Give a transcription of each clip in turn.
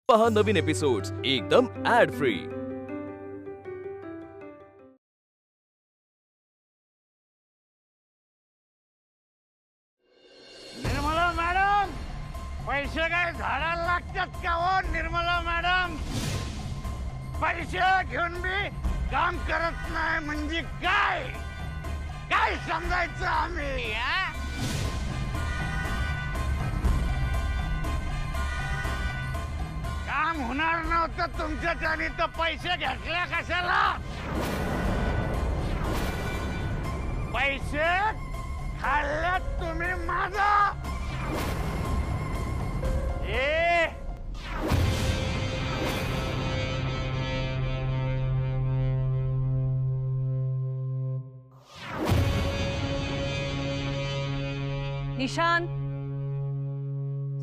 पहा नवीन एपिसोड्स एकदम add free. Nirmala madam, पैसे काय झाडाला लागतात का हो? निर्मला मॅडम, पैसे घेऊन मी काम करत नाही म्हणजे काय काय समजायचं आम्ही? काम होणार नव्हतं तुमच्याच्याने तर पैसे घेतले कशाला? पैसे खाल्ले तुम्ही माझा निशान,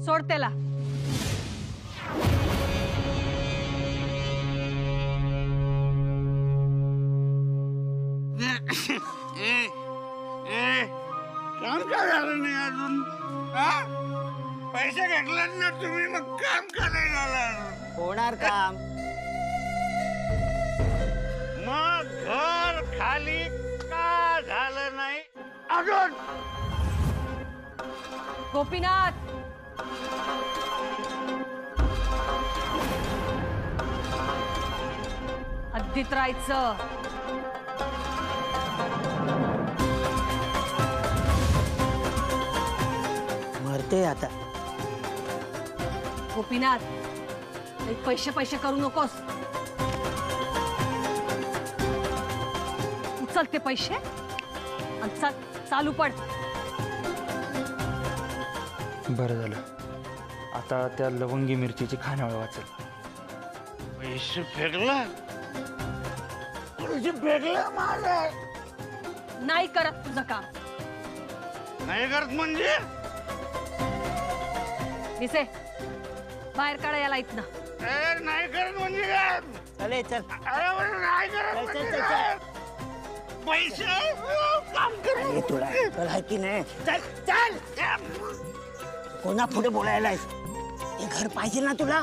सोड त्याला. काम का झालं नाही अजून? पैसे घेतले ना तुम्ही, मग काम का नाही झालं अजून? होणार काम. मग घर खाली का झालं नाही अजून? गोपीनाथ, हद्दीत राहायचं. मरते आता. गोपीनाथ, एक पैसे पैसे करू नकोस. उचल ते पैसे आणि चालू पड. बरं झालं, आता त्या लवंगी मिरचीची खाण्यावेळ वाचेल. पैसे फेकला, पैसे फेकला माझे. नाही करत तुझं काम. नाही करत म्हणजे? दिसे, बाहेर काढा याला इथनं. नाही करत म्हणजे काय? चले चल. अरे बरं, नाही करत म्हणजे चल, चल, काय? पैसे काम कर. अरे तुला चल आहे की नाही? चल चल. कोणा पुढे बोलायलायस? हे घर पाहिजे ना तुला?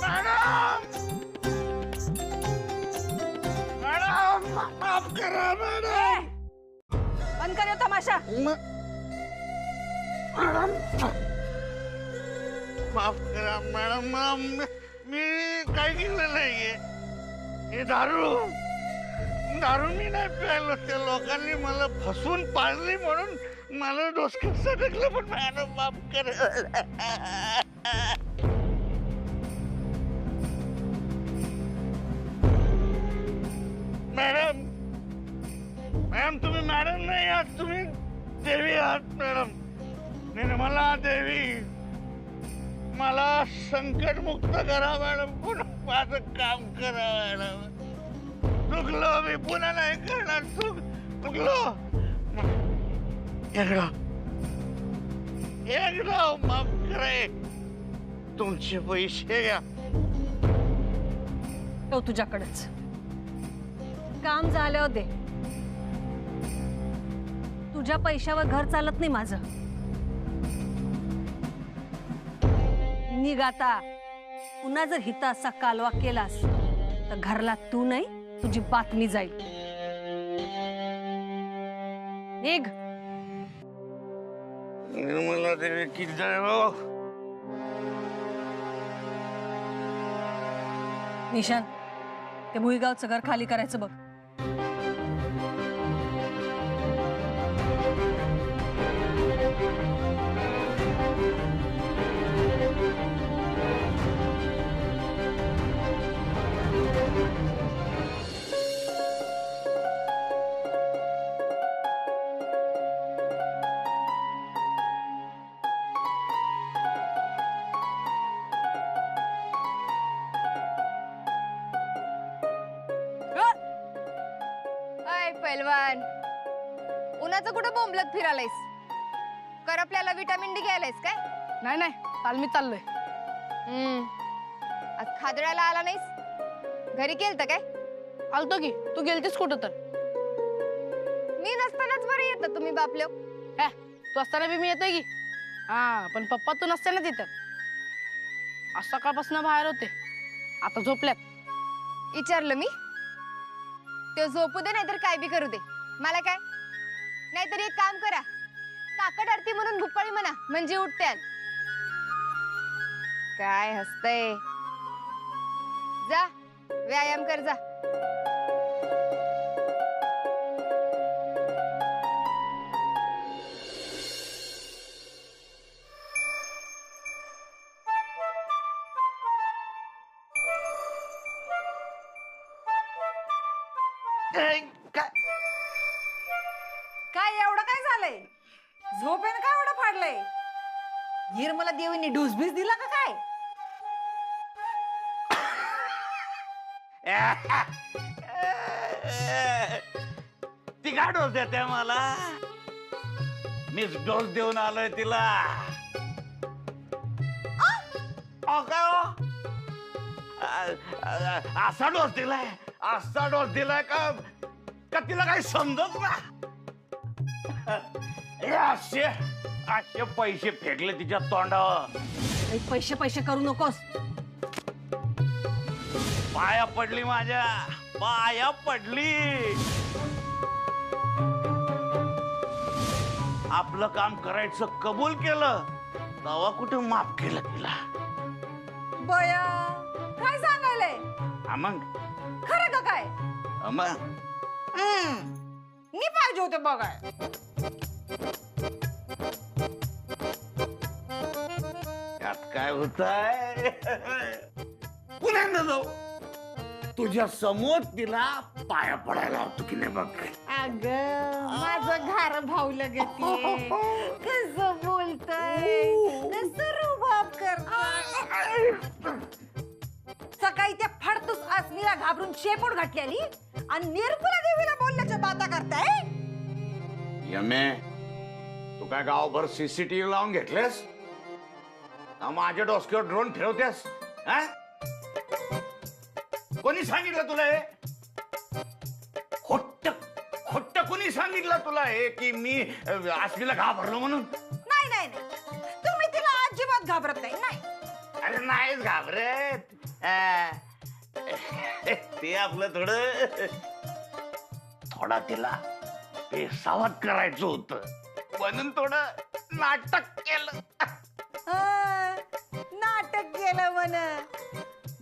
मॅडम, मॅडम, माफ करा मॅडम. बंद कर तमाशा. मॅडम, माफ करा मॅडम. मी काही केलं नाहीये. हे दारू मी नाही प्यायलो. त्या लोकांनी मला फसवून पाळली म्हणून मला डोसक्यात सटकलं. पण मॅडम माफ करा. मॅडम, तुम्ही मॅडम नाही आहात, तुम्ही देवी आहात मॅडम. निर्मला देवी, मला संकटमुक्त करा मॅडम. पुन्हा माझं काम करा मॅडम. चुकलो मी, पुन्हा नाही करणार. चुकलो. एकदा माफ करे. तुमचे पैसे घ्या. तो तुझ्याकडेच. काम झाल्यावर दे. तुझ्या पैशावर घर चालत नाही माझं. निघ आता. पुन्हा जर हित असा कालवा केलास तर घरला तू नाही, तुझी बातमी जाईल. निघ. निर्मला देवी की जय हो. निशान, ते भुईगावचं घर खाली करायचं बघ. पैलवान, उन्हाचं कुठं बोंबलत फिरायलायस? कर आपल्याला विटामिन डी घ्यायलायस काय? नाही नाही, काल मी चाललोय. आज खादड्याला आला नाहीस? घरी गेलत काय? आलतो की. तू गेलतीस कुठं तर? मी नसतानाच बरं येतं तुम्ही बापले. तू असताना बी मी येतोय की. हा पण पप्पा तू नसते ना तिथं. आज सकाळपासून बाहेर होते, आता झोपल्यात. विचारलं मी. तो झोपू दे नाहीतर काय बी करू दे, मला काय. नाहीतर एक काम करा, काकड आरती म्हणून भुपाळी म्हणा, म्हणजे उठत्यात. काय हसतय. जा व्यायाम कर जा. काय एवढं काय झालंय? झोपेन काय एवढं फाडलंय? निर्मला देवीने डुसबीस दिला का काय? ती काय डोस देते मला? मीच डोस देऊन आलोय तिला. काय हो? असा डोस दिलाय, असा डोस दिलाय का तिला काही समजत ना. असे असे पैसे फेकले तिच्या तोंडावर. पैसे पैसे करू नकोस. पाया पडली, माझ्या पाया पडली. आपलं काम करायचं कबूल केलं, तेव्हा कुठे माफ केलं तिला. बया काय सांगायलंय? मग खरं का काय? मग मी पाहिजे होते बघाय. यात काय होतंय? पुन्हा जाऊ तुझ्या समोर तिला पाया पडायला होतो की नाही बघ. अग माझं घर भावलं गती. कसं बोलतय, कसं रुबाब करतय. सकाळी त्या फडतूस आसमीला घाबरून शेपूट घातलेली आणि निर्मला देवीला बोलण्याच्या बाता करताय. यमे, तू काय गावभर सीसीटीव्ही लावून घेतलेस? माझ्या डोसक्यावर ड्रोन फिरवतेस? कोणी सांगितलं तुला हे? खोट खोट कोणी सांगितलं तुला हे की मी आसमीला घाबरलो म्हणून? नाही नाही नाही, तुम्ही तिला अजिबात घाबरत नाही. नाही अरे नाहीच घाबरत. ते आपलं थोडा तिला बेसावत करायचं होतं म्हणून थोडं नाटक केलं. नाटक केलं म्हण.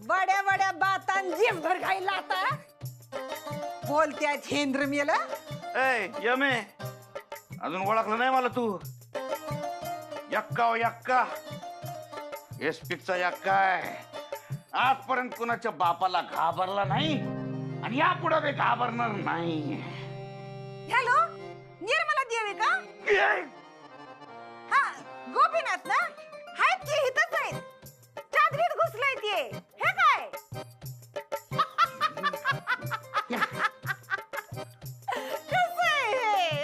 बड्या बड्या बातान जीभ भर खायला आता बोलत्यात हेंद्र मेला. यमे, अजून ओळखलं नाही मला तू? यक्का यक्का एसपीचा यक्का आहे. आजपर्यंत कुणाच्या बापाला घाबरला नाही आणि यापुढे बी घाबरणार नाही. हॅलो, निर्मला देवी का? हा, गोपीनाथ ना? आहेत की इथंच आहेत. चादरीत घुसलंय ते. हे काय? कसं आहे हे?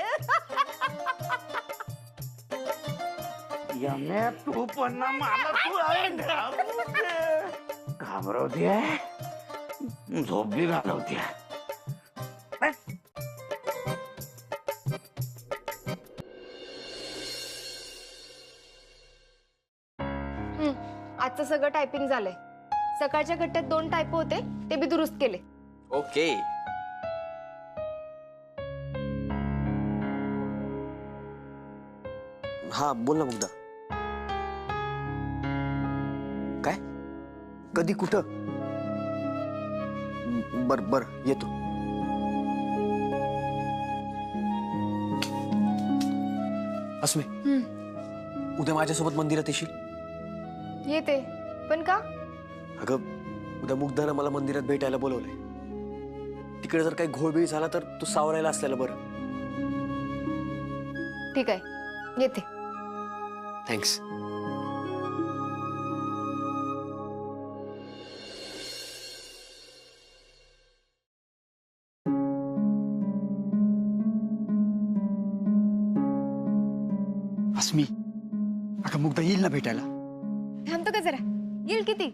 यमे, तू पण ना मला तू घाबरवते, झोप बी घालवते. आजचं सगळं टायपिंग झालंय. सकाळच्या कट्ट्यात 2 टायप होते, ते बी दुरुस्त केले. ओके. हा बोल ना मुग्धा. काय? कधी कुठं? बर बर येतो. अस्मी, उद्या माझ्यासोबत मंदिरात येशील? येते, पण का? अगं उद्या मुग्धानं मला मंदिरात भेटायला बोलवलंय. तिकडे जर काही घोळबीळ झाला तर तू सावरायला असलेलं बरं. ठीक आहे, येते. थँक्स. अस्मी, अगं मुग्धा येईल ना भेटायला? थांबतो का जरा? येईल किती?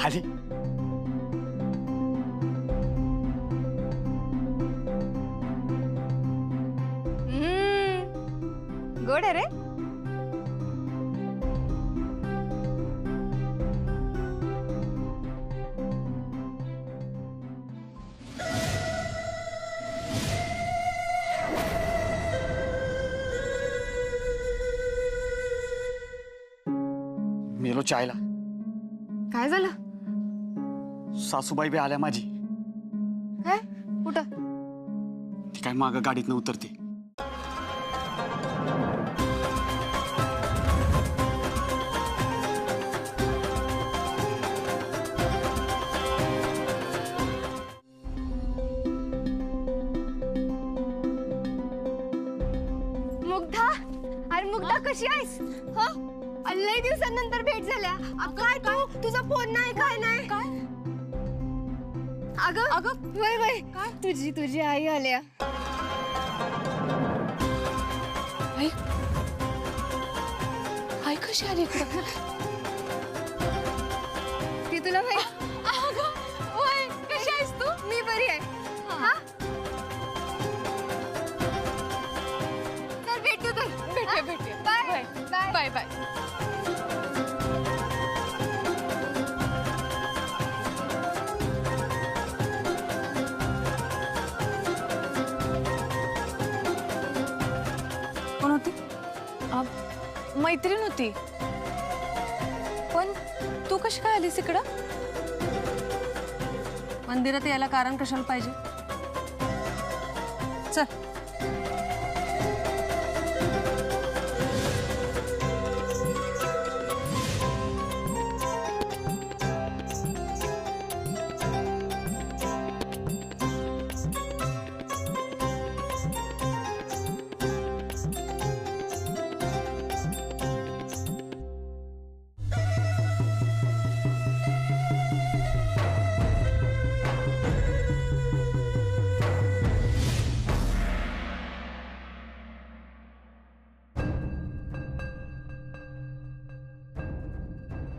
खाली. गोड आहे रे. मेलो चायला. काय झालं? सासूबाई बी आल्या माझी. काय? कुठं? ती काय मागं गाडीतनं उतरते. मुग्धा, अरे मुग्धा कशी आहेस? हा, लई दिवसांनंतर भेट झाल्या. काय तू? तुझा फोन नाही, काय नाही. काय? अगं अगं वय वय, तुझी आई आल्या. आई कशी आली इकडं? ती तुला वय कशी आहेस तू? मी बरी आहे. हा, तर भेटू तर. भेटू. Bye bye bye bye. कोण होती? मैत्रीण होती. पण तू कशी काय आलीस इकडं? मंदिरात यायला कारण कशाला पाहिजे? चल.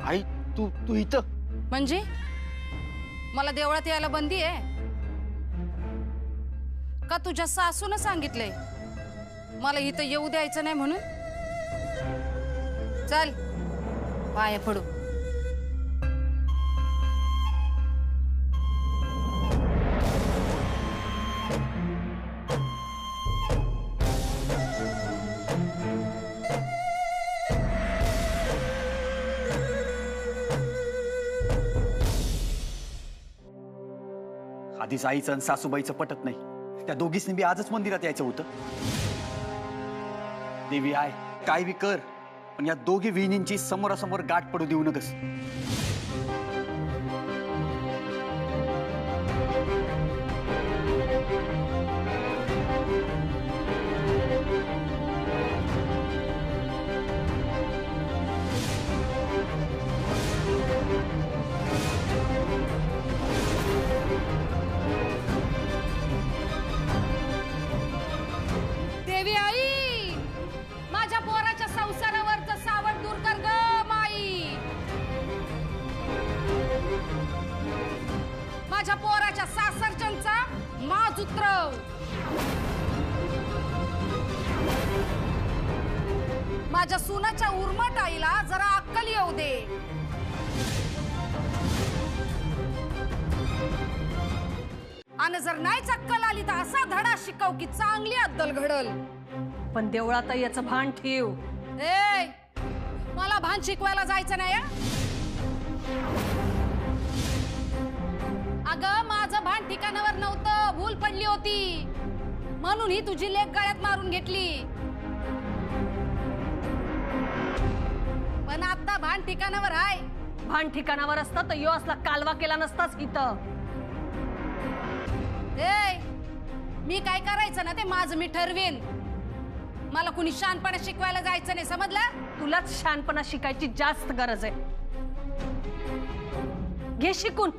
आई तू तू इथं. म्हणजे मला देवळात यायला बंदी आहे का? तुझ्या सासूनं सांगितलंय मला इथं येऊ द्यायचं नाही म्हणून? चल पाया पडू. आधीच आईचं आणि सासूबाईचं पटत नाही. त्या दोघींनी बी आजच मंदिरात यायचं होतं. देवी आय काय बी कर, पण या दोघी विहिणींची समोरासमोर गाठ पडू देऊ नकस. देवी आई, माझ्या पोराच्या संसारावरचं सावट दूर कर ग माई. माझ्या पोराच्या सासरच्यांचा माज उतरव. माझ्या सुनाच्या उर्मट आईला जरा अक्कल येऊ दे. आणि जर नाहीच अक्कल आली तर असा धडा शिकव की चांगली अद्दल घडल. पण देवळात याचं भान ठेव. ए, मला भान शिकवायला जायचं नाही. अगं माझं भान ठिकाणावर नव्हतं, भूल पडली होती म्हणून ही तुझी लेक गळ्यात मारून घेतली. पण आता भान ठिकाणावर आहे. भान ठिकाणावर असतं तर यो असला कालवा केला नसताच इथं. ए, मी काय करायचं ना ते माझं मी ठरवेन. मला कुणी शहाणपणा शिकवायला जायचं नाही, समजलं? तुलाच शहाणपणा शिकायची जास्त गरज आहे. घे शिकून,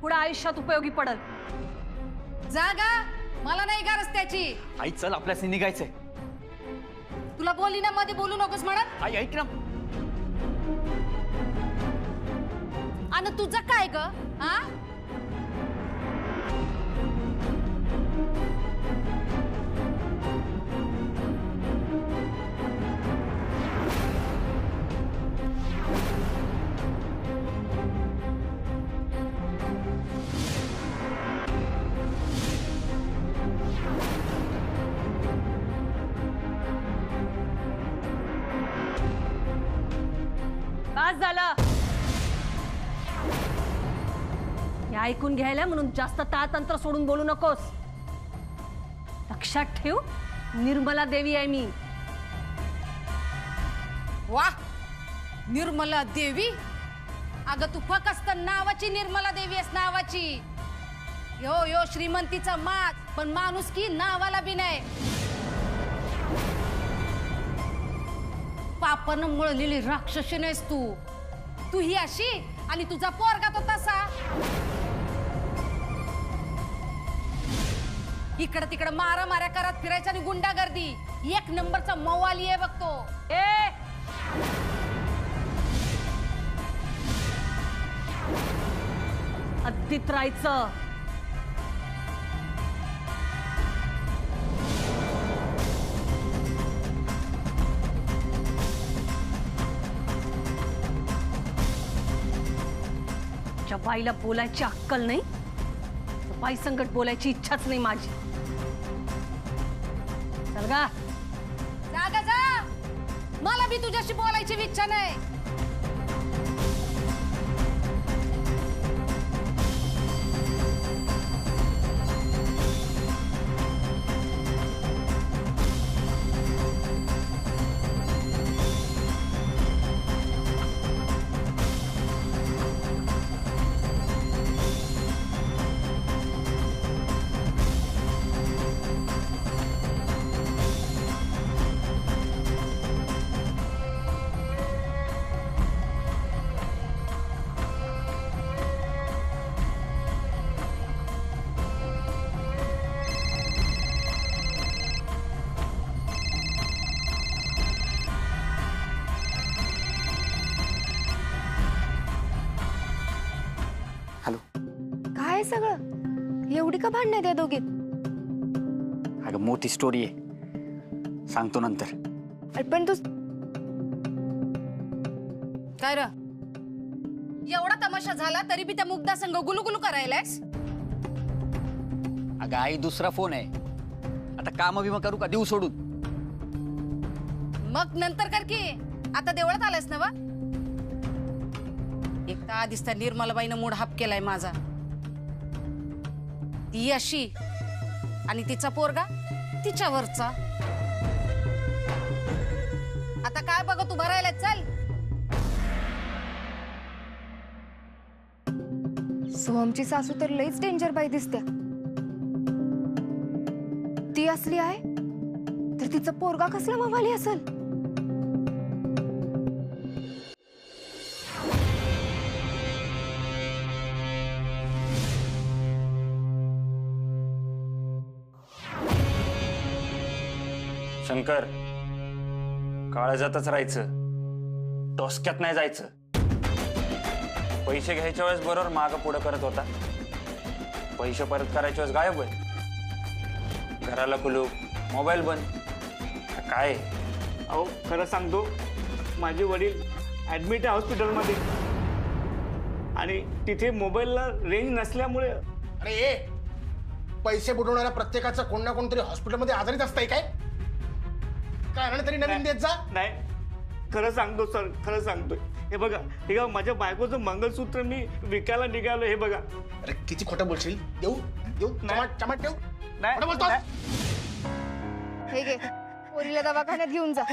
पुढे आयुष्यात उपयोगी पडल. जागा मला नाही गरज त्याची. आई चल आपल्याला निघायचंय. तुला बोलली ना मध्ये बोलू नकोस म्हणत. आई ऐक ना. आणि तुझं काय ग? हा? बास झालं. हे ऐकून घ्यायला म्हणून जास्त ताळतंत्र सोडून बोलू नकोस. लक्षात ठेव, निर्मला देवी आहे मी. वा, निर्मला देवी? अगं तू फक्त नावाची निर्मला देवी आहेस, नावाची. यो यो श्रीमंतीचा माज, पण माणूस की नावाला बी नाही. पापानं मळलेली राक्षसी नाहीस तू. तू ही अशी आणि तुझा पोरगा तो तसा. इकडं तिकडं मारामाऱ्या करत फिरायच्या आणि गुंडागर्दी. एक नंबरचा मवाली आहे बघतो. ए अद्दीत राहायचं. ज्या बाईला बोलायची अक्कल नाही, त्या बाई संकट बोलायची इच्छाच नाही माझी. चल गा. जागा जा. मला बी तुझ्याशी बोलायची इच्छा नाही. काय सगळं एवढी का भांडण्यात या दोघीत? अगं मोठी स्टोरी आहे, सांगतो नंतर. पण तू काय र, एवढा तमाशा झाला तरी बी त्या मुग्धा संग गुलुगुलू करायलास? अगं आई, दुसरा फोन आहे. आता काम बिमा करू का, देऊ सोडून? मग नंतर कर की. आता देवळात आलायस ना वा? एक तर आधीच त्या निर्मलाबाईनं मूड हाप केलाय माझा. ती अशी आणि तिचा पोरगा तिच्यावरचा. आता काय बघ, तू भरायला चल. सोहमची सासू तर लईच डेंजर बाई दिसते. ती असली आहे तर तिचं पोरगा कसला मवाली असेल. शंकर, काळजातच राहायचं, डोसक्यात नाही जायचं. पैसे घ्यायच्या वेळेस बरोबर मागं पुढं करत होता, पैसे परत करायच्या वेळेस गायब आहे. घराला कुलूप, मोबाईल बंद. काय? अहो खरं सांगतो, माझे वडील ॲडमिट आहे हॉस्पिटलमध्ये आणि तिथे मोबाईलला रेंज नसल्यामुळे. अरे ए, पैसे बुडवणाऱ्या प्रत्येकाचं कोण ना कोणतरी हॉस्पिटलमध्ये आजारीच असतंय काय? कारण तरी नवीन देत जा. नाही, खरं सांगतो सर, खरं सांगतोय. हे बघा, माझ्या बायकोचं मंगळसूत्र मी विकायला निघालो. हे बघा. अरे किती खोटं बोलशील? देऊ देऊ चमाट ठेव. नाही, खोटं बोलतोस? हे घे, पोरीला दवाखान्यात घेऊन जा.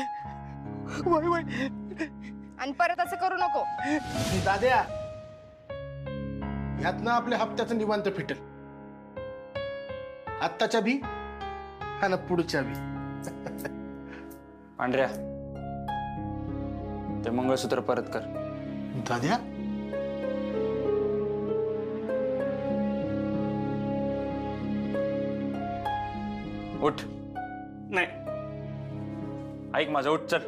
आणि परत असं करू नको. दाद्या, ह्यातनं आपल्या हप्त्याचं निवांत फिटल. आत्ताच्या बी आणि पुढच्या बी. पांढऱ्या, ते मंगळसूत्र परत कर. दाद्या, उठ. नाही. ऐक माझं, उठ, चल.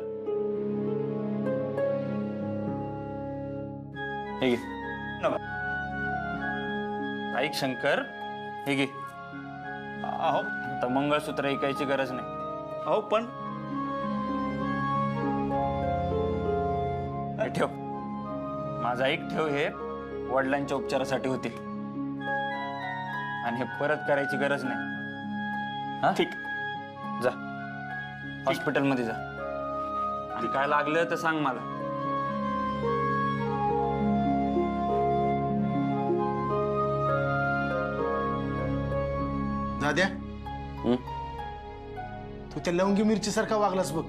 हे घे. नको. ऐक शंकर, हे घे. अहो आता मंगळसूत्र ऐकायची गरज नाही. अहो पण हे ठेव. माझा ऐक ठेव, हे वडिलांच्या उपचारासाठी होतील आणि हे परत करायची गरज नाही. हा ठीक. जा हॉस्पिटलमध्ये जा आणि काय लागलं तर सांग मला. दाद्या तू त्या लवंगी मिरची सारखा वागलास बघ.